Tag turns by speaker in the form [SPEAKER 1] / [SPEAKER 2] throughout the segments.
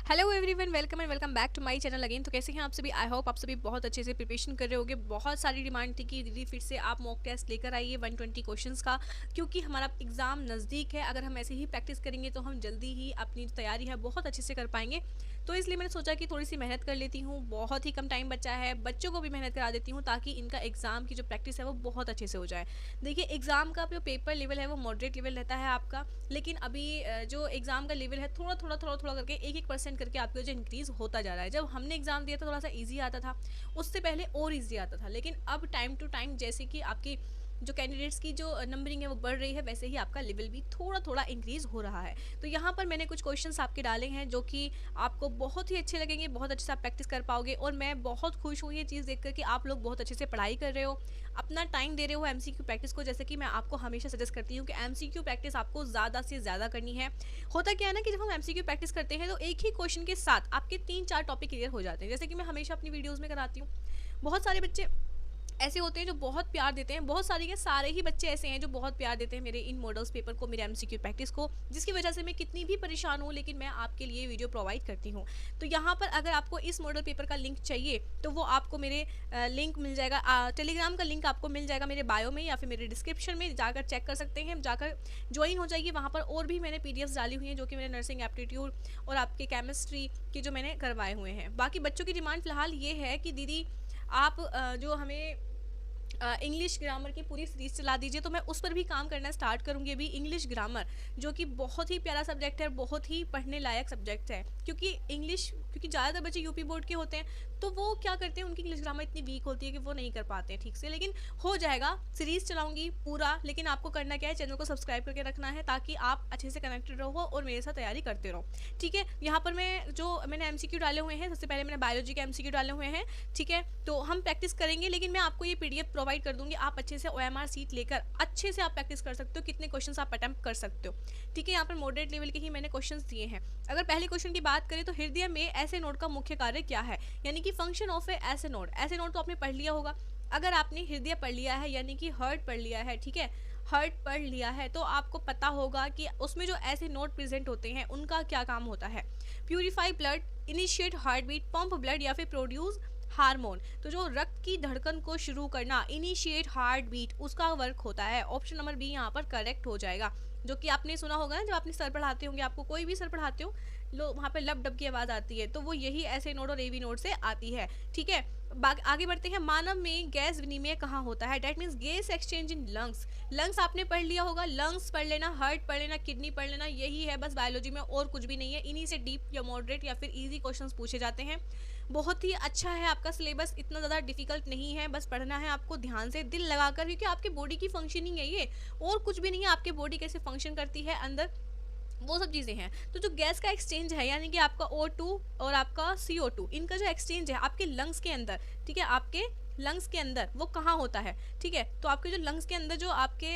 [SPEAKER 1] Hello everyone, welcome and welcome back to my channel again. तो कैसे हैं आप सभी? आई होप आप सभी बहुत अच्छे से प्रिपरेशन कर रहे होगे। बहुत सारी डिमांड थी कि दीदी फिर से आप मॉक टेस्ट लेकर आइए 120 क्वेश्चंस का, क्योंकि हमारा एग्ज़ाम नज़दीक है। अगर हम ऐसे ही प्रैक्टिस करेंगे तो हम जल्दी ही अपनी जो तैयारी है बहुत अच्छे से कर पाएंगे। तो इसलिए मैंने सोचा कि थोड़ी सी मेहनत कर लेती हूँ। बहुत ही कम टाइम बचा है, बच्चों को भी मेहनत करा देती हूँ ताकि इनका एग्ज़ाम की जो प्रैक्टिस है वो बहुत अच्छे से हो जाए। देखिए, एग्ज़ाम का जो पेपर लेवल है वो मॉडरेट लेवल रहता है आपका, लेकिन अभी जो एग्ज़ाम का लेवल है थोड़ा थोड़ा थोड़ा थोड़ा करके 1-1% करके आपका जो इंक्रीज़ होता जा रहा है। जब हमने एग्ज़ाम दिया था थोड़ा सा ईजी आता था, उससे पहले और ईजी आता था, लेकिन अब टाइम टू टाइम जैसे कि आपकी जो कैंडिडेट्स की जो नंबरिंग है वो बढ़ रही है, वैसे ही आपका लेवल भी थोड़ा थोड़ा इंक्रीज़ हो रहा है। तो यहाँ पर मैंने कुछ क्वेश्चंस आपके डाले हैं जो कि आपको बहुत ही अच्छे लगेंगे, बहुत अच्छे से आप प्रैक्टिस कर पाओगे। और मैं बहुत खुश हूँ ये चीज़ देखकर कि आप लोग बहुत अच्छे से पढ़ाई कर रहे हो, अपना टाइम दे रहे हो एमसीक्यू प्रैक्टिस को। जैसे कि मैं आपको हमेशा सजेस्ट करती हूँ कि एमसीक्यू प्रैक्टिस आपको ज़्यादा से ज़्यादा करनी है। होता क्या है ना कि जब हम एमसीक्यू प्रैक्टिस करते हैं तो एक ही क्वेश्चन के साथ आपके 3-4 टॉपिक क्लियर हो जाते हैं, जैसे कि मैं हमेशा अपनी वीडियोज़ में कराती हूँ। बहुत सारे बच्चे ऐसे होते हैं जो बहुत प्यार देते हैं, बहुत सारे के सारे ही बच्चे ऐसे हैं जो बहुत प्यार देते हैं मेरे इन मॉडल्स पेपर को, मेरे एमसीक्यू प्रैक्टिस को, जिसकी वजह से मैं कितनी भी परेशान हूँ लेकिन मैं आपके लिए वीडियो प्रोवाइड करती हूँ। तो यहाँ पर अगर आपको इस मॉडल पेपर का लिंक चाहिए तो वो आपको मेरे लिंक मिल जाएगा, टेलीग्राम का लिंक आपको मिल जाएगा मेरे बायो में या फिर मेरे डिस्क्रिप्शन में जाकर चेक कर सकते हैं। जाकर ज्वाइन हो जाइए वहाँ पर। और भी मैंने पीडीएफ्स डाली हुई हैं जो कि मेरे नर्सिंग एप्टीट्यूड और आपके केमिस्ट्री की जो मैंने करवाए हुए हैं। बाकी बच्चों की डिमांड फिलहाल ये है कि दीदी आप जो हमें इंग्लिश ग्रामर की पूरी सीरीज चला दीजिए, तो मैं उस पर भी काम करना स्टार्ट करूँगी अभी। इंग्लिश ग्रामर जो कि बहुत ही प्यारा सब्जेक्ट है, बहुत ही पढ़ने लायक सब्जेक्ट है, क्योंकि इंग्लिश, क्योंकि ज़्यादातर बच्चे यूपी बोर्ड के होते हैं तो वो क्या करते हैं, उनकी इंग्लिश ग्रामर इतनी वीक होती है कि वो नहीं कर पाते हैं ठीक से। लेकिन हो जाएगा, सीरीज चलाऊंगी पूरा। लेकिन आपको करना क्या है, चैनल को सब्सक्राइब करके रखना है ताकि आप अच्छे से कनेक्टेड रहो और मेरे साथ तैयारी करते रहो, ठीक है। यहाँ पर मैंने एमसीक्यू डाले हुए हैं। सबसे पहले मैंने बायोलॉजी के एमसीक्यू डाले हुए हैं, ठीक है। तो हम प्रैक्टिस करेंगे, लेकिन मैं आपको ये पीडीएफ प्रोवाइड कर दूंगी। आप अच्छे से ओएमआर सीट लेकर अच्छे से आप प्रैक्टिस कर सकते हो, कितने क्वेश्चंस आप अटेम्प्ट कर सकते हो, ठीक है। यहाँ पर मॉडरेट लेवल के ही मैंने क्वेश्चंस दिए हैं। अगर पहले क्वेश्चन की बात करें तो हृदय में ऐसे नोड का मुख्य कार्य क्या है, यानी कि फंक्शन ऑफ ए ऐसे नोड। ऐसे नोड तो आपने पढ़ लिया होगा। अगर आपने हृदय पढ़ लिया है यानी कि हार्ट पढ़ लिया है, ठीक है, हार्ट पढ़ लिया है, तो आपको पता होगा कि उसमें जो ऐसे नोड प्रेजेंट होते हैं उनका क्या काम होता है। Purify blood, initiate heart beat, pump blood या फिर प्रोड्यूस हार्मोन। तो जो रक्त की धड़कन को शुरू करना, इनिशिएट हार्ट बीट, उसका वर्क होता है। ऑप्शन नंबर बी यहाँ पर करेक्ट हो जाएगा। जो कि आपने सुना होगा ना, जब आपने सर पढ़ाते होंगे, आपको कोई भी सर पढ़ाते हो, लो वहाँ पे लब डब की आवाज़ आती है, तो वो यही ऐसे नोड और एवी नोड से आती है, ठीक है। आगे बढ़ते हैं। मानव में गैस विनिमय कहाँ होता है, that means gas exchange in lungs. Lungs आपने पढ़ लिया होगा, लंग्स पढ़ लेना, हार्ट पढ़ लेना, किडनी पढ़ लेना, यही है बस बायोलॉजी में, और कुछ भी नहीं है। इन्हीं से डीप या मॉडरेट या फिर इजी क्वेश्चंस पूछे जाते हैं। बहुत ही अच्छा है आपका सिलेबस, इतना ज़्यादा डिफिकल्ट नहीं है। बस पढ़ना है आपको ध्यान से, दिल लगाकर, क्योंकि आपके बॉडी की फंक्शनिंग है ये, और कुछ भी नहीं है। आपकी बॉडी कैसे फंक्शन करती है अंदर, वो सब चीज़ें हैं। तो जो गैस का एक्सचेंज है, यानी कि आपका O2 और आपका CO2, इनका जो एक्सचेंज है आपके लंग्स के अंदर, ठीक है, आपके लंग्स के अंदर वो कहाँ होता है, ठीक है। तो आपके जो लंग्स के अंदर जो आपके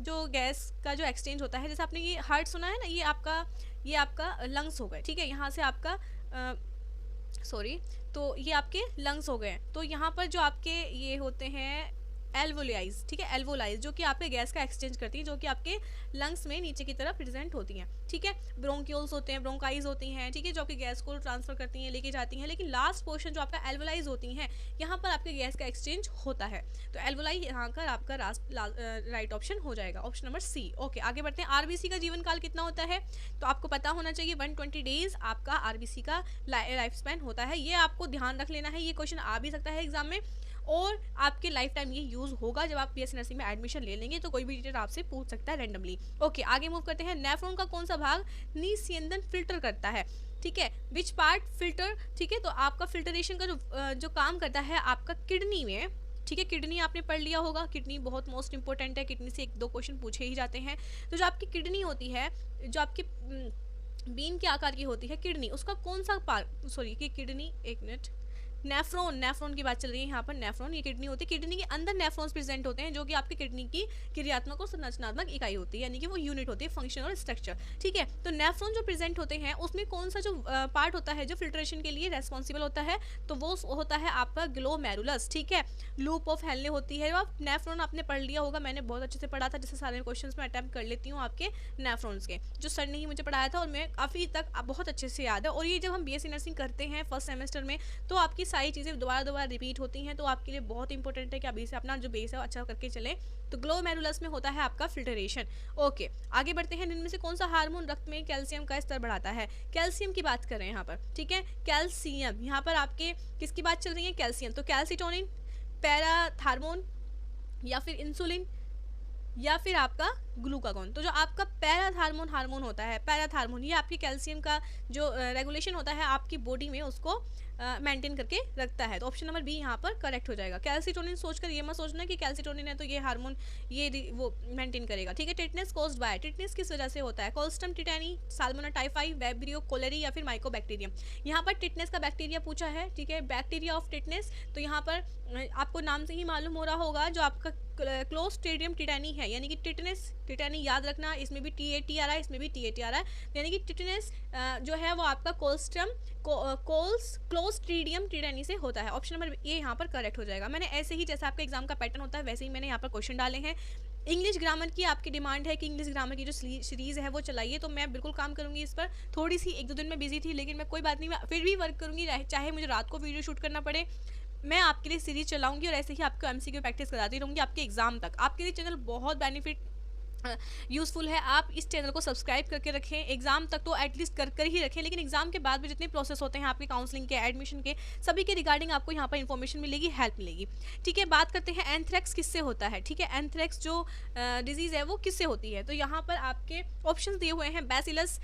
[SPEAKER 1] जो गैस का जो एक्सचेंज होता है, जैसे आपने ये हार्ट सुना है ना, ये आपका लंग्स हो गए, ठीक है। यहाँ से आपका सॉरी, तो ये आपके लंग्स हो गए। तो यहाँ पर जो आपके ये होते हैं एल्वोलाइज, ठीक है, एल्वोलाइज, जो कि आपके गैस का एक्सचेंज करती हैं, जो कि आपके लंग्स में नीचे की तरफ प्रेजेंट होती हैं, ठीक है। ब्रोंक्यूल्स होते हैं, ब्रोंकाइज होती हैं, ठीक है, जो आपकी गैस को ट्रांसफर करती हैं, लेके जाती हैं। लेकिन लास्ट पोर्शन जो आपका एल्वोलाइज होती हैं, यहाँ पर आपके गैस का एक्सचेंज होता है। तो एल्वोलाई यहाँ का आपका राइट ऑप्शन हो जाएगा, ऑप्शन नंबर सी। ओके, आगे बढ़ते हैं। आरबीसी का जीवन काल कितना होता है, तो आपको पता होना चाहिए 120 डेज आपका आरबीसी का लाइफ स्पैन होता है। ये आपको ध्यान रख लेना है, ये क्वेश्चन आ भी सकता है एग्जाम में, और आपके लाइफ टाइम ये यूज़ होगा। जब आप बीएससी नर्सिंग में एडमिशन ले लेंगे तो कोई भी टीचर आपसे पूछ सकता है रैंडमली। ओके, आगे मूव करते हैं। नेफ्रॉन का कौन सा भाग निस्यंदन फिल्टर करता है, ठीक है, विच पार्ट फिल्टर, ठीक है। तो आपका फिल्टरेशन का जो काम करता है आपका किडनी में, ठीक है। किडनी आपने पढ़ लिया होगा, किडनी बहुत मोस्ट इंपॉर्टेंट है, किडनी से 1-2 क्वेश्चन पूछे ही जाते हैं। तो जो आपकी किडनी होती है, जो आपकी बीन के आकार की होती है किडनी, उसका कौन सा पार्ट, सॉरी, कि किडनी, एक मिनट, नेफ्रॉन, नेफ्रॉन की बात चल रही है यहाँ पर। नेफ्रॉन ये किडनी होती है, किडनी के अंदर नेफ्रॉन्स प्रेजेंट होते हैं जो कि आपकी किडनी की क्रियात्मक और संरचनात्मक इकाई होती है, यानी कि वो यूनिट होती है, फंक्शन और स्ट्रक्चर। ठीक है, तो नेफ्रॉन जो प्रेजेंट होते हैं उसमें कौन सा जो पार्ट होता है जो फिल्ट्रेशन के लिए रेस्पॉन्सिबल होता है, तो वो होता है आपका ग्लोमेरुलस। ठीक है, लूप ऑफ हेनले होती है। आप नेफ्रॉन आपने पढ़ लिया होगा, मैंने बहुत अच्छे से पढ़ा था, जैसे सारे क्वेश्चंस में अटेम्प्ट कर लेती हूँ आपके नेफ्रॉन्स के, जो सर ने ही मुझे पढ़ाया था और मैं काफ़ी तक बहुत अच्छे से याद है। और ये जब हम बीएससी नर्सिंग करते हैं फर्स्ट सेमेस्टर में, तो आपकी सारी चीज़ें दोबारा दोबारा रिपीट होती हैं, तो आपके लिए बहुत इंपॉर्टेंट है कि अभी से अपना जो बेस है वो अच्छा करके चलें। तो ग्लोमेरुलस में होता है आपका फिल्टरेशन। ओके, आगे बढ़ते हैं। इनमें से कौन सा हार्मोन रक्त में कैल्शियम का स्तर बढ़ाता है? कैल्शियम की बात कर रहे हैं यहाँ पर। ठीक है, कैल्शियम यहाँ पर आपके किसकी बात चल रही है? कैल्शियम। तो कैल्सिटोनिन, पैराथार्मोन, या फिर इंसुलिन, या फिर आपका ग्लूकागॉन। तो जो आपका पैराथार्मोन हार्मोन होता है, पैराथार्मोन, ये आपकी कैल्शियम का जो रेगुलेशन होता है आपकी बॉडी में, उसको मेंटेन करके रखता है। तो ऑप्शन नंबर बी यहाँ पर करेक्ट हो जाएगा। कैल्सिटोनिन सोचकर ये मत सोचना कि कैल्सिटोनिन है तो ये हार्मोन ये वो मेंटेन करेगा। ठीक है, टिटनेस कॉज्ड बाय, टिटनेस किस वजह से होता है? कोल्स्ट्रम टिटेनी, साल्मोना टाइफाई, वेब्रियो कोलेरी, या फिर माइकोबैक्टीरियम। यहाँ पर टिटनेस का बैक्टीरिया पूछा है। ठीक है, बैक्टीरिया ऑफ टिटनेस, तो यहाँ पर आपको नाम से ही मालूम हो रहा होगा जो आपका क्लोस्ट्रीडियम टिटेनी है, यानी कि टिटनेस, टिटेनी याद रखना, इसमें भी टी आ रहा है, इसमें भी टी आ रहा है, यानी कि टिटनेस जो है वो आपका क्लोस्ट्रीडियम टिटेनी से होता है। ऑप्शन नंबर ए यहाँ पर करेक्ट हो जाएगा। मैंने ऐसे ही, जैसे आपका एग्जाम का पैटर्न होता है वैसे ही मैंने यहाँ पर क्वेश्चन डाले हैं। इंग्लिश ग्रामर की आपकी डिमांड है कि इंग्लिश ग्रामर की जो सीरीज़ है वो चलाइए, तो मैं बिल्कुल काम करूँगी इस पर। थोड़ी सी 1-2 दिन में बिजी थी, लेकिन मैं कोई बात नहीं, मैं फिर भी वर्क करूँगी, चाहे मुझे रात को वीडियो शूट करना पड़े, मैं आपके लिए सीरीज चलाऊंगी और ऐसे ही आपको एमसीक्यू प्रैक्टिस कराती रहूँगी आपके एग्जाम तक। आपके लिए चैनल बहुत बेनिफिट यूज़फुल है। आप इस चैनल को सब्सक्राइब करके रखें, एग्जाम तक तो एटलीस्ट कर ही रखें, लेकिन एग्जाम के बाद भी जितने प्रोसेस होते हैं आपके काउंसलिंग के, एडमिशन के, सभी के रिगार्डिंग आपको यहाँ पर इन्फॉर्मेशन मिलेगी, हेल्प मिलेगी। ठीक है, बात करते हैं एंथ्रेक्स किससे होता है। ठीक है, एंथ्रेक्स जो डिजीज़ है वो किससे होती है? तो यहाँ पर आपके ऑप्शन दिए हुए हैं, बैसिलस,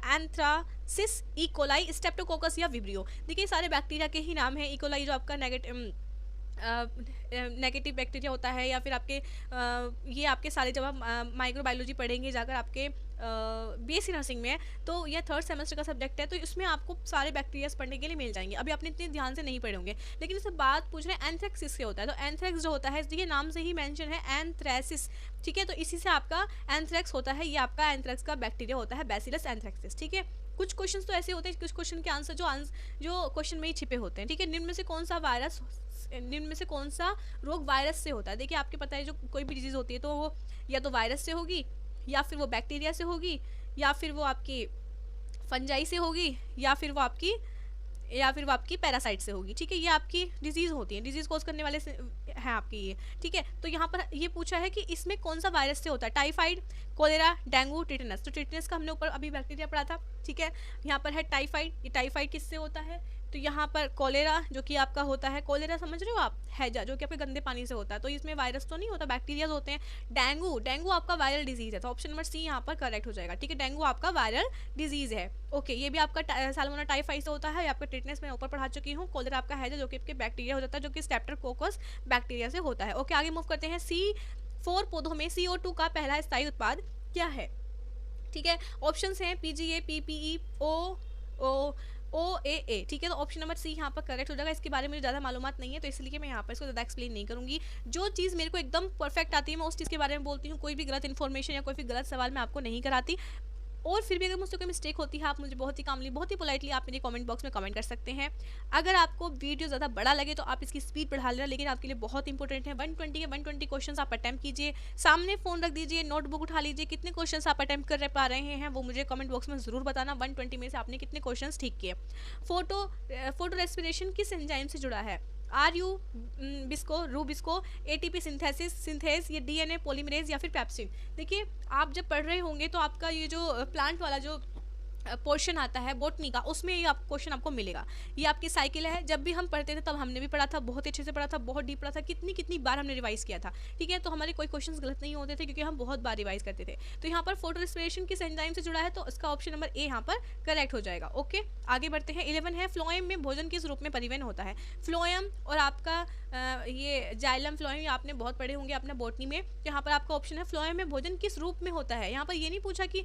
[SPEAKER 1] एंथ्रासिस, इकोलाई, स्टेप्टोकोकस या विब्रियो। देखिए सारे बैक्टीरिया के ही नाम है। इकोलाई जो आपका नेगेटिव बैक्टीरिया होता है, या फिर आपके ये आपके सारे, जब आप माइक्रोबायोलॉजी पढ़ेंगे जाकर आपके बीएससी नर्सिंग में है, तो यह 3rd सेमेस्टर का सब्जेक्ट है, तो इसमें आपको सारे बैक्टीरियाज पढ़ने के लिए मिल जाएंगे। अभी आपने इतने ध्यान से नहीं पढ़े होंगे, लेकिन इससे बात पूछ रहे हैं एंथ्रेक्स किससे होता है। तो एंथ्रेक्स जो होता है, देखिए नाम से ही मेंशन है एंथ्रेसिस। ठीक है, तो इसी से आपका एंथ्रेक्स होता है, ये आपका एंथ्रेक्स का बैक्टीरिया होता है, बैसिलस एंथ्रेक्सिस। ठीक है, कुछ क्वेश्चन तो ऐसे होते हैं, कुछ क्वेश्चन के आंसर जो क्वेश्चन में ही छिपे होते हैं। ठीक है, निम्न में से कौन सा रोग वायरस से होता है? देखिए आपके पता है जो कोई भी डिजीज़ होती है तो वो या तो वायरस से होगी, या फिर वो बैक्टीरिया से होगी, या फिर वो आपकी फंजाई से होगी, या फिर वो आपकी पैरासाइट से होगी। ठीक है, ये आपकी डिजीज़ होती है, डिजीज़ कोज करने वाले से है आपकी ये। ठीक है, तो यहाँ पर ये पूछा है कि इसमें कौन सा वायरस से होता है? Typhoid, cholera, dengue, tetanus. तो टिटेनस का हमने ऊपर अभी बैक्टीरिया पढ़ा था। ठीक है, यहाँ पर है टाइफाइड, ये टाइफाइड किससे होता है? तो यहाँ पर कोलेरा जो कि आपका होता है, कोलेरा समझ रहे हो आप, हैजा, जो कि आपके गंदे पानी से होता है, तो इसमें वायरस तो नहीं होता, बैक्टीरियाज होते हैं। डेंगू आपका वायरल डिजीज़ है, तो ऑप्शन नंबर सी यहाँ पर करेक्ट हो जाएगा। ठीक है, डेंगू आपका वायरल डिजीज़ है। ओके, ये भी आपका साल्मोना टाइफाई से होता है, आपका टिटनेस मैं ऊपर पढ़ा चुकी हूँ। कोलेरा आपका हैजा जो कि आपके बैक्टीरिया हो जाता है, जो कि स्टेप्टोकोकस बैक्टीरिया से होता है। ओके, आगे मूव करते हैं। C4 पौधों में CO2 का पहला स्थायी उत्पाद क्या है? ठीक है, ऑप्शंस हैं PGA, PPE, OAA। ठीक है, तो ऑप्शन नंबर सी यहाँ पर करेक्ट हो जाएगा। इसके बारे में मुझे ज़्यादा मालूमात नहीं है, तो इसलिए मैं यहाँ पर इसको ज़्यादा एक्सप्लेन नहीं करूँगी। जो चीज़ मेरे को एकदम परफेक्ट आती है मैं उस चीज़ के बारे में बोलती हूँ, कोई भी गलत इन्फॉर्मेशन या कोई भी गलत सवाल मैं आपको नहीं कराती। और फिर भी अगर मुझसे कोई मिस्टेक होती है, आप मुझे बहुत ही कामली, बहुत ही पोलाइटली आप मेरे कमेंट बॉक्स में कमेंट कर सकते हैं। अगर आपको वीडियो ज़्यादा बड़ा लगे तो आप इसकी स्पीड बढ़ा लेना, लेकिन आपके लिए बहुत इंपॉर्टेंट है। 120 क्वेश्चन आप अटैम्प्ट कीजिए, सामने फ़ोन रख दीजिए, नोटबुक उठा लीजिए, कितने क्वेश्चन आप अटैम्प्ट कर पा रहे हैं वो मुझे कमेंट बॉक्स में ज़रूर बताना। 120 में से आपने कितने क्वेश्चन ठीक किए। फोटो रेस्पिरेशन किस एंजाइम से जुड़ा है? रूबिस्को, ATP सिंथेस, ये DNA पॉलीमरेज, या फिर पेप्सिन। देखिए आप जब पढ़ रहे होंगे तो आपका ये जो प्लांट वाला जो पोर्शन आता है बॉटनी का, उसमें ये क्वेश्चन आपको मिलेगा। ये आपकी साइकिल है, जब भी हम पढ़ते थे तब हमने भी पढ़ा था, बहुत अच्छे से पढ़ा था, बहुत डीप पढ़ा था, कितनी बार हमने रिवाइज किया था। ठीक है, तो हमारे कोई क्वेश्चंस गलत नहीं होते थे क्योंकि हम बहुत बार रिवाइज करते थे। तो यहाँ पर फोटो रेस्पिरेशन किस एंजाइम से जुड़ा है? तो इसका ऑप्शन नंबर ए यहाँ पर करेक्ट हो जाएगा। ओके, आगे बढ़ते हैं। 11 है, फ्लोएम में भोजन किस रूप में परिवहन होता है? फ्लोएम और आपका ये जाइलम फ्लोएम, आपने बहुत पढ़े होंगे अपने बॉटनी में। यहाँ पर आपका ऑप्शन है फ्लोएम में भोजन किस रूप में होता है। यहाँ पर ये नहीं पूछा कि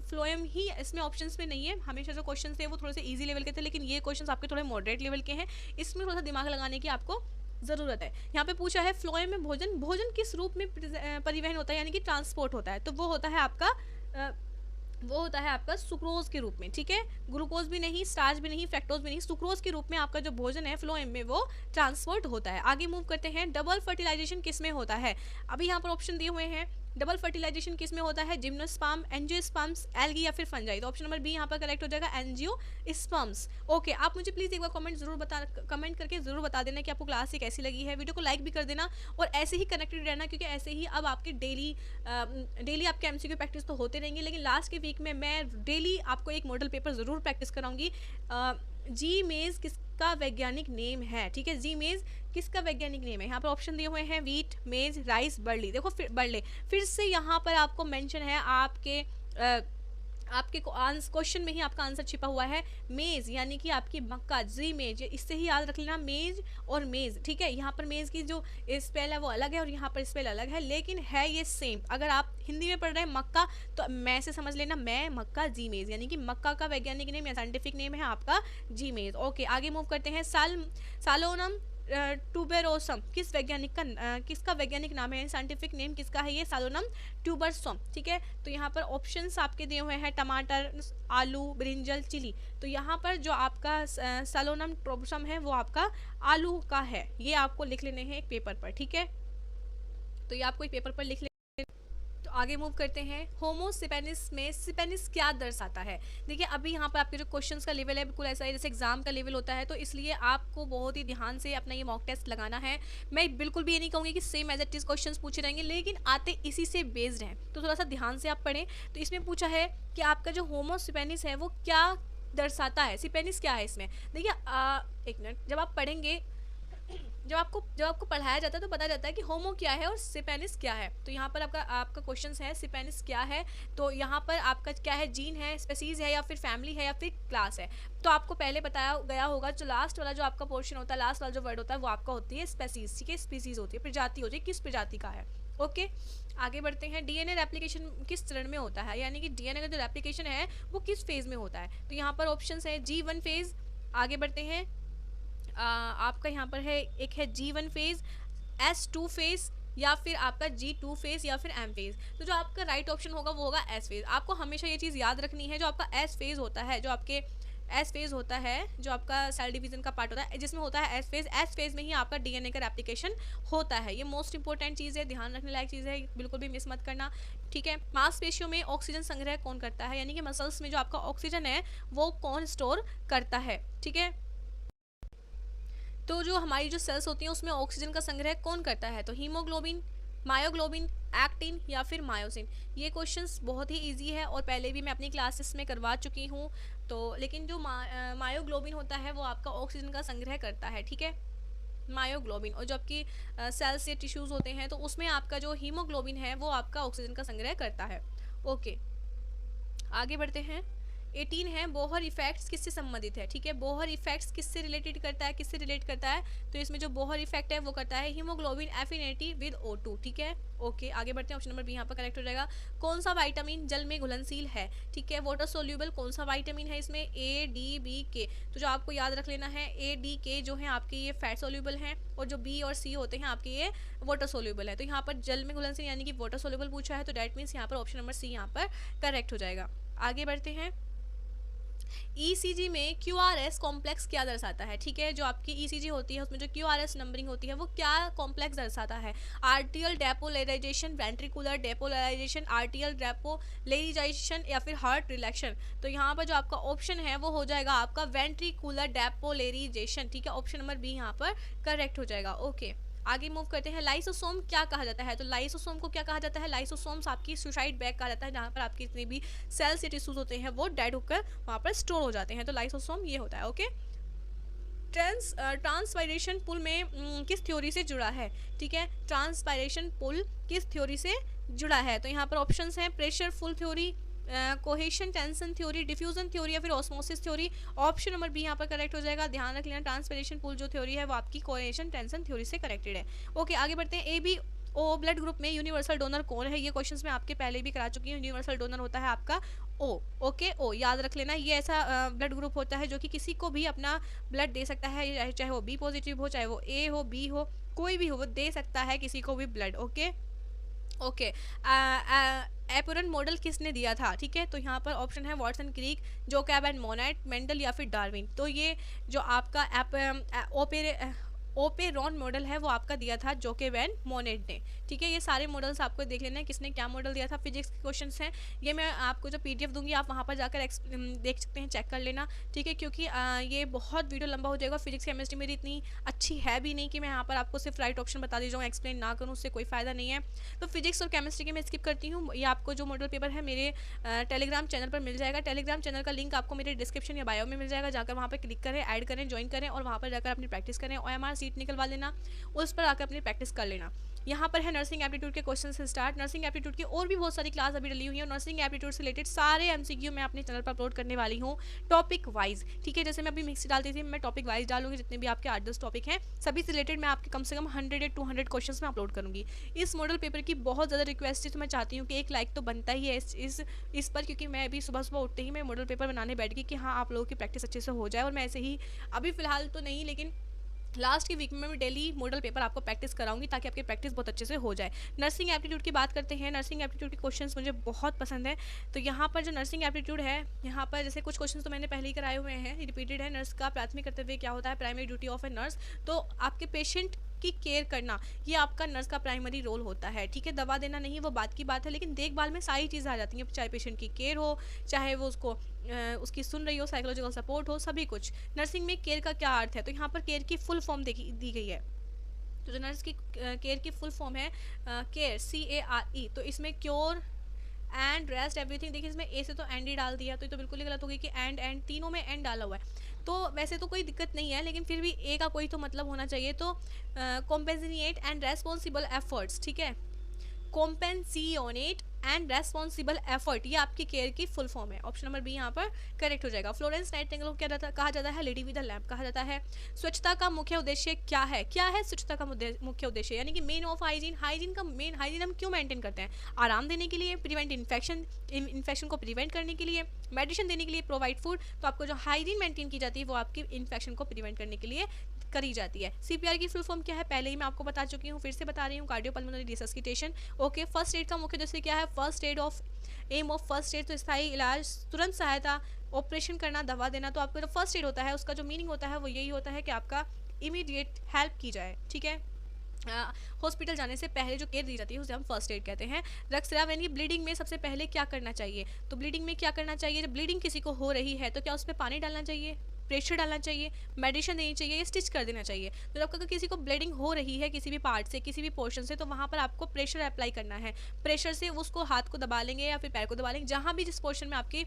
[SPEAKER 1] फ्लोएम ही इसमें ऑप्शन क्वेश्चंस में नहीं है, हमेशा जो क्वेश्चंस थे वो थोड़े से इजी लेवल के थे, लेकिन ये क्वेश्चंस आपके थोड़े मॉडरेट लेवल के हैं, इसमें थोड़ा सा दिमाग लगाने की आपको ज़रूरत है। यहाँ पे पूछा है फ्लोएम में भोजन किस रूप में परिवहन होता है, यानी कि ट्रांसपोर्ट होता है, तो वो होता है आपका सुक्रोज के रूप में, ठीक है। ग्लूकोज भी नहीं, स्टार्च भी नहीं, फ्रैक्टोज भी नहीं, सुक्रोज के रूप में आपका जो भोजन है फ्लोएम में वो ट्रांसपोर्ट होता है। आगे मूव करते हैं, डबल फर्टिलाइजेशन किस में होता है। अभी यहाँ पर ऑप्शन दिए हुए हैं, डबल फर्टिलाइजेशन किस में होता है, जिम्नोस्पर्म, एंजियोस्पर्म्स, एल्गी या फिर फंजाई। तो ऑप्शन नंबर बी यहाँ पर करेक्ट हो जाएगा, एंजियोस्पर्म्स। ओके, आप मुझे प्लीज़ एक बार कमेंट करके जरूर बता देना कि आपको क्लास ये कैसी लगी है। वीडियो को लाइक भी कर देना और ऐसे ही कनेक्टेड रहना, क्योंकि ऐसे ही अब आपके डेली आपके एमसीक्यू प्रैक्टिस तो होते रहेंगे, लेकिन लास्ट के वीक में मैं डेली आपको एक मॉडल पेपर ज़रूर प्रैक्टिस कराऊंगी। जी मेज किसका वैज्ञानिक नेम है, ठीक है, जी मेज किसका वैज्ञानिक नेम है। यहाँ पर ऑप्शन दिए हुए हैं, वीट, मेज, राइस, बर्ली। देखो बर्ले फिर से यहाँ पर आपको मेंशन है, आपके क्वेश्चन में ही आपका आंसर छिपा हुआ है, मेज यानी कि आपकी मक्का, जी मेज, इससे ही याद रख लेना, मेज और मेज, ठीक है। यहाँ पर मेज की जो स्पेल है वो अलग है और यहाँ पर स्पेल अलग है, लेकिन है ये सेम। अगर आप हिंदी में पढ़ रहे हैं मक्का, तो मैं से समझ लेना, मैं मक्का, जी मेज, यानी कि मक्का का वैज्ञानिक नेम या साइंटिफिक नेम है आपका जी मेज। ओके, आगे मूव करते हैं, सालोनम ट्यूबेरोसम किसका वैज्ञानिक नाम है, साइंटिफिक नेम किसका है ये, सालोनम ट्यूबरसम, ठीक है। तो यहाँ पर ऑप्शंस आपके दिए हुए हैं, टमाटर, आलू, ब्रिंजल, चिली। तो यहाँ पर जो आपका सालोनम ट्यूबरसम है वो आपका आलू का है, ये आपको लिख लेने हैं एक पेपर पर, ठीक है। तो ये आपको एक पेपर पर लिख तो आगे मूव करते हैं, होमो सिपेनिस में सिपेनिस क्या दर्शाता है। देखिए अभी यहाँ पर आपके जो क्वेश्चंस का लेवल है बिल्कुल ऐसा है जैसे एग्जाम का लेवल होता है, तो इसलिए आपको बहुत ही ध्यान से अपना ये मॉक टेस्ट लगाना है। मैं बिल्कुल भी ये नहीं कहूँगी कि same as it is questions पूछे रहेंगे, लेकिन आते इसी से बेस्ड हैं, तो थोड़ा सा ध्यान से आप पढ़ें। तो इसमें पूछा है कि आपका जो होमो सिपेनिस है वो क्या दर्शाता है, सिपेनिस क्या है इसमें। देखिए एक मिनट, जब आप पढ़ेंगे, जब आपको पढ़ाया जाता है तो पता जाता है कि होमो क्या है और सिपेनिस क्या है। तो यहाँ पर आपका क्वेश्चन है सिपेनिस क्या है, तो यहाँ पर आपका क्या है, जीन है, स्पेसीज है या फिर फैमिली है या फिर क्लास है। तो आपको पहले बताया गया होगा, जो लास्ट वाला जो आपका पोर्शन होता है, लास्ट वाला जो वर्ड होता है वो आपका होती है स्पेसीज, ठीक है, स्पीसीज होती है, प्रजाति होती है, किस प्रजाति का है। ओके, आगे बढ़ते हैं, डीएनए रेप्लिकेशन किस चरण में होता है, यानी कि डीएनए का जो रेप्लिकेशन है वो किस फेज में होता है। तो यहाँ पर ऑप्शन है G1 फेज। आगे बढ़ते हैं, आपका यहाँ पर है, एक है G1 फेज, S2 फेज या फिर आपका G2 फेज या फिर M फेज। तो जो आपका राइट ऑप्शन होगा वो होगा S फेज। आपको हमेशा ये चीज़ याद रखनी है, जो आपका S फेज होता है, जो आपके एस फेज होता है, जो आपका सेल डिवीजन का पार्ट होता है जिसमें होता है एस फेज में ही आपका डीएनए का रेप्लिकेशन होता है। ये मोस्ट इंपॉर्टेंट चीज़ है, ध्यान रखने लायक चीज़ है, बिल्कुल भी मिस मत करना, ठीक है। मांसपेशियों में ऑक्सीजन संग्रह कौन करता है, यानी कि मसल्स में जो आपका ऑक्सीजन है वो कौन स्टोर करता है, ठीक है। तो जो हमारी जो सेल्स होती हैं उसमें ऑक्सीजन का संग्रह कौन करता है, तो हीमोग्लोबिन, मायोग्लोबिन, एक्टिन या फिर मायोसिन। ये क्वेश्चंस बहुत ही इजी है और पहले भी मैं अपनी क्लासेस में करवा चुकी हूँ। तो लेकिन जो मायोग्लोबिन होता है वो आपका ऑक्सीजन का संग्रह करता है, ठीक है, मायोग्लोबिन। और जो आपकी सेल्स या टिश्यूज़ होते हैं तो उसमें आपका जो हीमोग्लोबिन है वो आपका ऑक्सीजन का संग्रह करता है। ओके, आगे बढ़ते हैं, 18 है, बोहर इफेक्ट्स किससे संबंधित है, ठीक है। बोहर इफेक्ट्स किससे रिलेटेड करता है, किससे रिलेट करता है, तो इसमें जो बोहर इफेक्ट है वो करता है हीमोग्लोबिन एफिनिटी विद O2, ठीक है। ओके, आगे बढ़ते हैं, ऑप्शन नंबर बी यहाँ पर करेक्ट हो जाएगा। कौन सा विटामिन जल में घुलनशील है, ठीक है, वाटर सोल्यूबल, कौन सा विटामिन है इसमें, A, D, B, K। तो जो आपको याद रख लेना है, A, D, K जो है आपके ये फैट सोल्यूबल हैं और जो B और C होते हैं आपके ये वाटर सोल्यूबल है। तो यहाँ पर जल में घुलनशील यानी कि वाटर सोल्यूबल पूछा है, तो डैट मीन्स यहाँ पर ऑप्शन नंबर सी यहाँ पर करेक्ट हो जाएगा। आगे बढ़ते हैं, ईसीजी में क्यूआरएस कॉम्प्लेक्स क्या दर्शाता है, ठीक है। जो आपकी ईसीजी होती है उसमें जो क्यूआरएस नंबरिंग होती है वो क्या कॉम्प्लेक्स दर्शाता है, आर्टियल डेपोलराइजेशन, वेंट्रिकुलर डेपोलराइजेशन, आर्टियल डेपोलराइजेशन या फिर हार्ट रिलैक्शन। तो यहाँ पर जो आपका ऑप्शन है वो हो जाएगा आपका वेंट्रिकुलर डेपोलराइजेशन, ठीक है, ऑप्शन नंबर बी यहाँ पर करेक्ट हो जाएगा। ओके, आगे मूव करते हैं, लाइसोसोम क्या कहा जाता है, तो लाइसोसोम को क्या कहा जाता है, लाइसोसोम्स आपकी सुसाइड बैग कहा जाता है, जहाँ पर आपके जितने भी सेल्स या टिश्यूज होते हैं वो डेड होकर वहाँ पर स्टोर हो जाते हैं, तो लाइसोसोम ये होता है। ओके, ट्रांसपायरेशन पुल में किस थ्योरी से जुड़ा है, ठीक है, ट्रांसपायरेशन पुल किस थ्योरी से जुड़ा है। तो यहाँ पर ऑप्शंस हैं, pressure pull theory, cohesion tension theory, diffusion theory या फिर osmosis theory. Option number B यहाँ पर करेक्ट हो जाएगा। ध्यान रख लेना, ट्रांसपिरेशन पुल जो थ्योरी है वो आपकी कोहेशन टेंशन थ्योरी से कनेक्टेड है। ओके, आगे बढ़ते हैं, ओ ब्लड ग्रुप में यूनिवर्सल डोनर कौन है, ये क्वेश्चंस मैं आपके पहले भी करा चुकी हूँ। यूनिवर्सल डोनर होता है आपका ओ। ओके, ओ याद रख लेना, ये ऐसा ब्लड ग्रुप होता है जो कि किसी को भी अपना ब्लड दे सकता है, चाहे वो बी पॉजिटिव हो, चाहे वो ए हो, बी हो, कोई भी हो, वो दे सकता है किसी को भी blood. Okay okay. Operon model किसने दिया था, ठीक है, तो यहाँ पर ऑप्शन है Watson, Crick, Jacob and Monod, Mendel या फिर डार्विन। तो ये जो आपका ओपेरॉन मॉडल है वो आपका दिया था जोकेब एंड मोनेट ने, ठीक है। ये सारे मॉडल्स आपको देख लेना है किसने क्या मॉडल दिया था। फिजिक्स के क्वेश्चंस हैं, ये मैं आपको जो पीडीएफ दूंगी आप वहाँ पर जाकर देख सकते हैं, चेक कर लेना, ठीक है, क्योंकि ये बहुत वीडियो लंबा हो जाएगा। फिजिक्स केमिस्ट्री मेरी इतनी अच्छी है भी नहीं कि मैं यहाँ पर आपको सिर्फ राइट ऑप्शन बता दी जाऊँ, एक्सप्लेन ना करूँ, उससे कोई फायदा नहीं है। तो फिजिक्स और केमिस्ट्री की मैं स्किप करती हूँ। ये आपको जो मॉडल पेपर है मेरे टेलीग्राम चैनल पर मिल जाएगा। टेलीग्राम चैनल का लिंक आपको मेरे डिस्क्रिप्शन या बायो में मिल जाएगा, जाकर वहाँ पर क्लिक करें, ऐड करें, ज्वाइन करें और वहाँ पर जाकर अपनी प्रैक्टिस करें। OMR सीट निकलवा लेना, उस पर आकर अपनी प्रैक्टिस कर लेना। यहाँ पर है नर्सिंग एप्टीट्यूड के क्वेश्चन से स्टार्ट। नर्सिंग एप्टीट्यूड की और भी बहुत सारी क्लास अभी डली हुई है, और नर्सिंग एप्टीट्यूड से रिलेटेड सारे एमसीक्यू मैं अपने चैनल पर अपलोड करने वाली हूँ टॉपिक वाइज, ठीक है। जैसे मैं अभी मिक्स डालती थी, मैं टॉपिक वाइज डालूंगी, जितने भी आपके 8-10 टॉपिक हैं सभी से रिलेटेड मैं आपके कम से कम 100 या 200 क्वेश्चन में अपलोड करूँगी। इस मॉडल पेपर की बहुत ज़्यादा रिक्वेस्ट है, तो मैं चाहती हूँ कि एक लाइक तो बनता ही है इस पर, क्योंकि मैं अभी सुबह सुबह उठते ही मैं मॉडल पेपर बनाने बैठ गई कि हाँ आप लोगों की प्रैक्टिस अच्छे से हो जाए। और मैं ऐसे ही अभी फिलहाल तो नहीं, लेकिन लास्ट की वीक में मैं डेली मॉडल पेपर आपको प्रैक्टिस कराऊंगी ताकि आपकी प्रैक्टिस बहुत अच्छे से हो जाए। नर्सिंग एप्टीट्यूड की बात करते हैं। नर्सिंग एप्टीट्यूड के क्वेश्चंस मुझे बहुत पसंद है। तो यहाँ पर जो नर्सिंग एप्टीट्यूड है, यहाँ पर जैसे कुछ क्वेश्चंस तो मैंने पहले ही कराए हुए हैं, रिपीटेड है। नर्स का प्राथमिक कर्तव्य क्या होता है, primary duty of a nurse, तो आपके पेशेंट की केयर करना, ये आपका नर्स का प्राइमरी रोल होता है, ठीक है। दवा देना नहीं, वो बात की बात है, लेकिन देखभाल में सारी चीज़ें आ जाती हैं, चाहे पेशेंट की केयर हो, चाहे वो उसको उसकी सुन रही हो, साइकोलॉजिकल सपोर्ट हो, सभी कुछ। नर्सिंग में केयर का क्या अर्थ है, तो यहाँ पर केयर की फुल फॉर्म दी गई है। तो जो नर्स की केयर की फुल फॉर्म है केयर, CARE, तो इसमें क्योर एंड रेस्ट एवरीथिंग, देखिए इसमें ए से तो एंड ही डाल दिया, तो ये तो बिल्कुल ही गलत हो गई कि एंड तीनों में एंड डाला हुआ है। तो वैसे तो कोई दिक्कत नहीं है, लेकिन फिर भी ए का कोई तो मतलब होना चाहिए। तो कॉम्पेंसिनेट एंड रेस्पॉन्सिबल एफर्ट्स, ठीक है, कॉम्पेंसियोनेट एंड रेस्पॉन्सिबल एफर्ट, ये आपकी केयर की फुल फॉर्म है। ऑप्शन नंबर बी यहाँ पर करेक्ट हो जाएगा। फ्लोरेंस नाइटिंगेल को क्या कहा जाता है, लेडी विद अ लैम्प कहा जाता है। स्वच्छता का मुख्य उद्देश्य क्या है, क्या है स्वच्छता का मुख्य उद्देश्य, यानी कि मेन ऑफ हाइजीन, हाइजीन हम क्यों मेंटेन करते हैं, आराम देने के लिए, प्रिवेंट इन्फेक्शन को प्रिवेंट करने के लिए, मेडिसिन देने के लिए, प्रोवाइड फूड। तो आपको जो हाइजीन मेंटेन की जाती है वो आपकी इन्फेक्शन को प्रिवेंट करने के लिए करी जाती है। CPR की फुल फॉर्म क्या है, पहले ही मैं आपको बता चुकी हूँ, फिर से बता रही हूँ, cardiopulmonary resuscitation. Okay, first aid का मुख्य उद्देश्य क्या है, first aid of aim of first aid, तो स्थायी इलाज, तुरंत सहायता, ऑपरेशन करना, दवा देना। तो आपका जो फर्स्ट एड होता है उसका जो मीनिंग होता है वो यही होता है कि आपका इमीडिएट हेल्प की जाए, ठीक है। हॉस्पिटल जाने से पहले जो केयर दी जाती है उसे हम फर्स्ट एड कहते हैं। रक्तस्राव यानी ब्लीडिंग में सबसे पहले क्या करना चाहिए, तो ब्लीडिंग में क्या करना चाहिए, जब ब्लीडिंग किसी को हो रही है तो क्या उस पर पानी डालना चाहिए, प्रेशर डालना चाहिए, मेडिसिन देनी चाहिए या स्टिच कर देना चाहिए। तो जब अगर किसी को ब्लीडिंग हो रही है किसी भी पार्ट से, किसी भी पोर्शन से, तो वहाँ पर आपको प्रेशर अप्लाई करना है। प्रेशर से उसको हाथ को दबा लेंगे या फिर पैर को दबा लेंगे, जहाँ भी जिस पोर्शन में आपकी